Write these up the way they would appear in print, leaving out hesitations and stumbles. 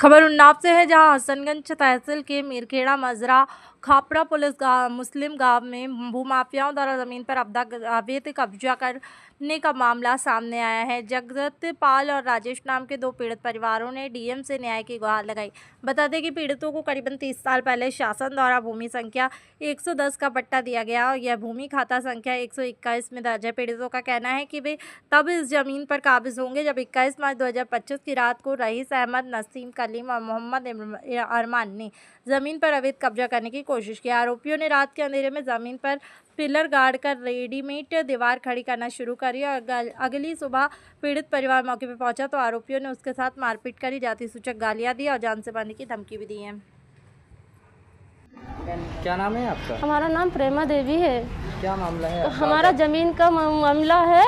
खबर उन्नाव से है, जहां हसनगंज तहसील के मीरखेड़ा मजरा खापड़ा मुस्लिम गांव में भूमाफियाओं द्वारा जमीन पर अवैध कब्जा करने का मामला सामने आया है। जगत पाल और राजेश नाम के दो पीड़ित परिवारों ने डीएम से न्याय की गुहार लगाई। बता दें कि पीड़ितों को करीबन 30 साल पहले शासन द्वारा भूमि संख्या 110 का पट्टा दिया गया और यह भूमि खाता संख्या 121 में दर्ज है। पीड़ितों का कहना है कि वे तब इस जमीन पर काबिज होंगे जब 21 मार्च 2025 की रात को रईस अहमद, नसीम, कलीम और मोहम्मद अरमान ने जमीन पर अवैध कब्जा करने की कोशिश की। आरोपियों ने रात के अंधेरे में जमीन पर पिलर गाड़ कर रेडीमेड दीवार खड़ी करना शुरू करी और अगली सुबह पीड़ित परिवार मौके पर पहुंचा तो आरोपियों ने उसके साथ मारपीट करी, जाति सूचक गालियां दी और जान से मारने की धमकी भी दी है। क्या नाम है आपका? हमारा नाम प्रेमा देवी है। क्या मामला है? हमारा ज़मीन का मामला है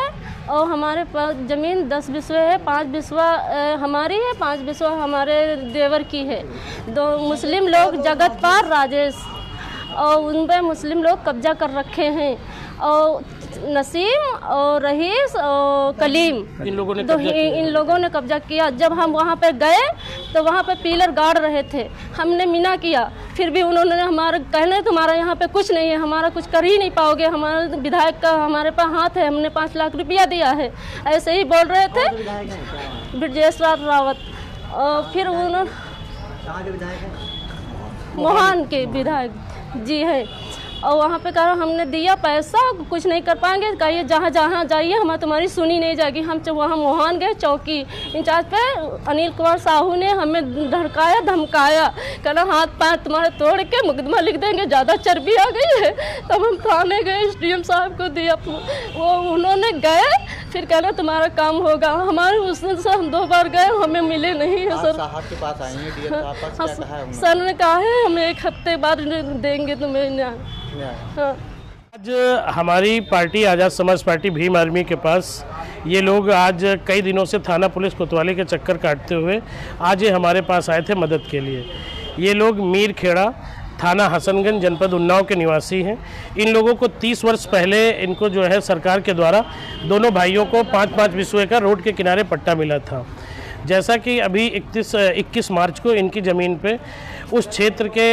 और हमारे पास ज़मीन 10 बिस्वे है, 5 बिस्वा हमारी है, 5 बिस्वा हमारे देवर की है। दो मुस्लिम लोग जगतपाल, राजेश और उन पर मुस्लिम लोग कब्जा कर रखे हैं और नसीम और रईस और कलीम इन लोगों ने कब्जा किया। जब हम वहाँ पे गए तो वहाँ पे पिलर गाड़ रहे थे, हमने मना किया, फिर भी उन्होंने हमारे कहने तुम्हारा यहाँ पे कुछ नहीं है, हमारा कुछ कर ही नहीं पाओगे, हमारे विधायक का हमारे पास हाथ है, हमने 5 लाख रुपया दिया है, ऐसे ही बोल रहे थे ब्रजेश रावत। और फिर उन्होंने मोहन के विधायक जी है और वहाँ पे कहा हमने दिया पैसा, कुछ नहीं कर पाएंगे, कहिए जहाँ जहाँ जाइए हम तुम्हारी सुनी नहीं जाएगी। हम वहाँ मोहन गए, चौकी इंचार्ज पे अनिल कुमार साहू ने हमें धड़काया, धमकाया, कहना हाथ पैर तुम्हारे तोड़ के मुकदमा लिख देंगे, ज़्यादा चर्बी आ गई है। तब हम थाने गए, एसडीएम साहब को दिया, वो उन्होंने गए, फिर कहना तुम्हारा काम होगा। हमारे उसने से हम 2 बार गए, हमें मिले नहीं है सर। के पास आएंगे डीएम साहब पास, क्या कहा है उन्होंने? सर ने कहा है हम 1 हफ्ते बाद देंगे तुम्हें न्याय। हाँ। आज हमारी पार्टी आज़ाद समाज पार्टी भीम आर्मी के पास ये लोग आज कई दिनों से थाना पुलिस कोतवाली के चक्कर काटते हुए आज ये हमारे पास आए थे मदद के लिए। ये लोग मीरखेड़ा थाना हसनगंज जनपद उन्नाव के निवासी हैं। इन लोगों को 30 वर्ष पहले इनको जो है सरकार के द्वारा दोनों भाइयों को 5-5 बिस्वे का रोड के किनारे पट्टा मिला था। जैसा कि अभी 21 मार्च को इनकी ज़मीन पे उस क्षेत्र के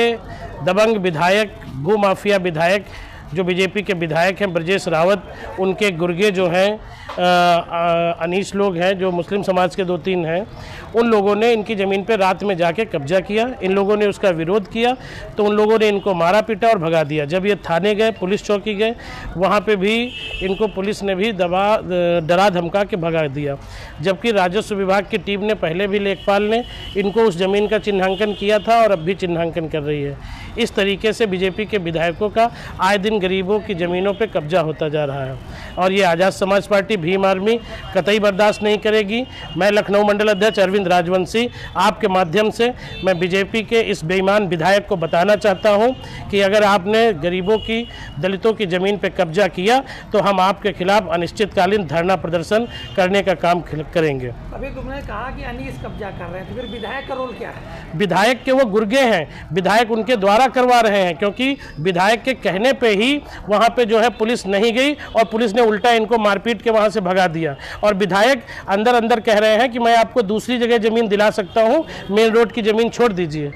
दबंग विधायक, भूमाफिया विधायक जो बीजेपी के विधायक हैं ब्रजेश रावत, उनके गुर्गे जो हैं अनीस लोग हैं जो मुस्लिम समाज के 2-3 हैं, उन लोगों ने इनकी ज़मीन पे रात में जाके कब्जा किया। इन लोगों ने उसका विरोध किया तो उन लोगों ने इनको मारा पीटा और भगा दिया। जब ये थाने गए, पुलिस चौकी गए, वहाँ पे भी इनको पुलिस ने भी डरा धमका के भगा दिया। जबकि राजस्व विभाग की टीम ने पहले भी लेखपाल ने इनको उस ज़मीन का चिन्हांकन किया था और अब भी चिन्हांकन कर रही है। इस तरीके से बीजेपी के विधायकों का आए दिन गरीबों की ज़मीनों पे कब्जा होता जा रहा है और ये आज़ाद समाज पार्टी भीम आर्मी कतई बर्दाश्त नहीं करेगी। मैं लखनऊ मंडल अध्यक्ष अरविंद राजवंशी आपके माध्यम से मैं बीजेपी के इस बेईमान विधायक को बताना चाहता हूं कि अगर आपने गरीबों की, दलितों की ज़मीन पे कब्जा किया तो हम आपके खिलाफ अनिश्चितकालीन धरना प्रदर्शन करने का काम करेंगे। अभी तुमने कहा कि अनीस कब्जा कर रहे हैं, तो फिर विधायक का रोल क्या है? विधायक के वो गुर्गे हैं, विधायक उनके द्वारा करवा रहे हैं, क्योंकि विधायक के कहने पे ही वहाँ पे जो है पुलिस नहीं गई और पुलिस ने उल्टा इनको मारपीट के वहाँ से भगा दिया। और विधायक अंदर अंदर कह रहे हैं कि मैं आपको दूसरी जगह ज़मीन दिला सकता हूँ, मेन रोड की ज़मीन छोड़ दीजिए।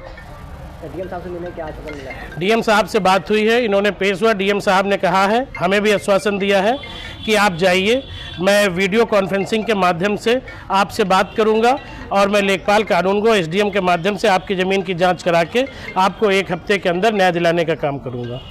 डीएम साहब से मिलने क्या आश्वासन मिला? डीएम साहब से बात हुई है, इन्होंने पेश हुआ। डीएम साहब ने कहा है, हमें भी आश्वासन दिया है कि आप जाइए, मैं वीडियो कॉन्फ्रेंसिंग के माध्यम से आपसे बात करूंगा और मैं लेखपाल कानून को एसडीएम के माध्यम से आपकी ज़मीन की जांच करा के आपको 1 हफ्ते के अंदर न्याय दिलाने का काम करूंगा।